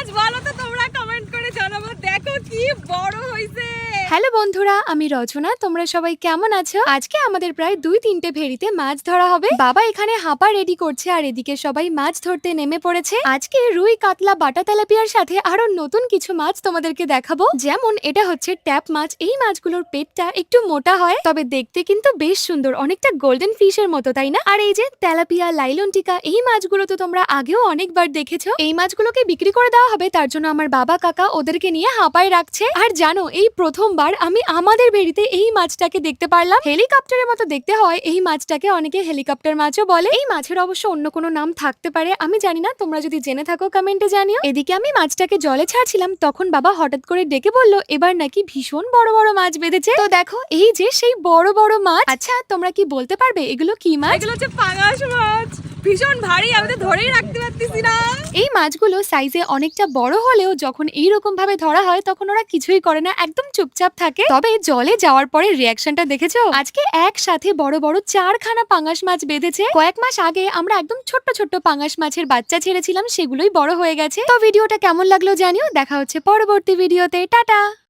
মাছ বলো তো তোমরা কমেন্ট করে জানাবো। দেখো কি বড় হইছে। হ্যালো বন্ধুরা, আমি রচনা। তোমরা সবাই কেমন আছো? আজকে আমাদের প্রায় 2-3টে ভেড়িতে মাছ ধরা হবে। বাবা এখানে হাঁপা রেডি করছে আর এদিকে সবাই মাছ ধরতে নেমে পড়েছে। আজকে রুই, কাতলা, বাটা তেলাপিয়ার সাথে আরো নতুন কিছু মাছ তোমাদেরকে দেখাবো। যেমন এটা হচ্ছে ট্যাপ মাছ। এই মাছগুলোর পেটটা একটু মোটা হয়, তবে দেখতে কিন্তু বেশ সুন্দর, অনেকটা গোল্ডেন ফিশের মতো, তাই না? আর এই যে তেলাপিয়া, লাইলনটিকা, এই মাছগুলো তো তোমরা আগেও অনেকবার দেখেছো। এই মাছগুলোকে বিক্রি করে দেওয়া হবে, তার জন্য আমার বাবা কাকা ওদেরকে নিয়ে হাঁপায় রাখছে। আর জানো, এই প্রথমবার আমি আমাদের ভেড়িতে এই মাছটাকে দেখতে পারলাম। হেলিকপ্টারের মতো দেখতে হয় এই মাছটাকে, অনেকে হেলিকপ্টার মাছও বলে। এই মাছের অবশ্য অন্য কোনো নাম থাকতে পারে, আমি জানি না। তোমরা যদি জেনে থাকো কমেন্টে জানিও। এদিকে আমি মাছটাকে জলে ছাড়ছিলাম, তখন বাবা হঠাৎ করে ডেকে বললো এবার নাকি ভীষণ বড় বড় মাছ বেঁধেছে। তো দেখো, এই যে সেই বড় বড় মাছ। আচ্ছা, তোমরা কি বলতে পারবে এগুলো কি মাছ? এগুলো হচ্ছে পাঙাশ মাছ। ভীষণ ভারী, আমি তো ধরেই রাখতে পারতেছি না। এই মাছগুলো সাইজে অনেকটা বড় হলেও যখন এইরকম ভাবে ধরা হয় তখন ওরা কিছুই করে না, একদম চুপচাপ থাকে। তবে জলে যাওয়ার পরে রিয়াকশনটা দেখেছো? আজকে একসাথে বড় বড় 4খানা পাঙাশ মাছ বেঁধেছে। কয়েক মাস আগে আমরা একদম ছোট্ট ছোট্ট পাঙাশ মাছের বাচ্চা ছেড়েছিলাম, সেগুলোই বড় হয়ে গেছে। তো ভিডিওটা কেমন লাগলো জানিও। দেখা হচ্ছে পরবর্তী ভিডিওতে। টাটা।